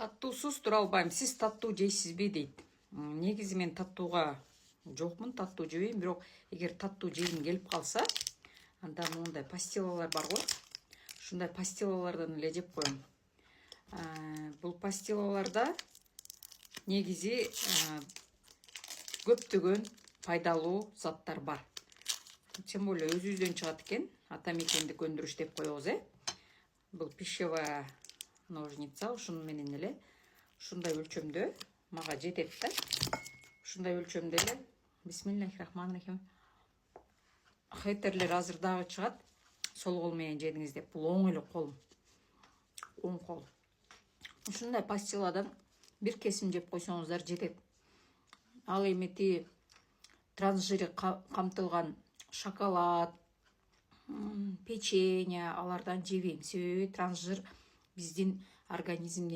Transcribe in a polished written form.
Таттуусуз тура албайм. Сиз таттуу жейсизби дейт. Негизи мен таттууга жокмун, таттуу жебейм, бирок эгер таттуу жегим келип калса, анда мондай пастилалар бар го. Ушундай пастилалардан эле жеп коем. Бул пастилаларда негизи көптөгөн пайдалуу заттар бар. Тем более өзүбүздөн чыгат экен. Ата мекенди көндүрүш деп коебуз, Бул пищевая ножница, ушуну менен эле ушундай өлчөмдө мага жетет да. Ушундай өлчөмдө эле бисмиллахиррахманиррахим. Хейтерлер азыр дагы чыгат. Сол кол менен жедиңиз деп. Бул оң эле колум. Оң кол. Ушундай пастиладан бир кесим жеп койсоңуздар жетет. Ал эми трансжири камтылган шоколад, печенье алардан жебейм. Себеби трансжир биздин организмде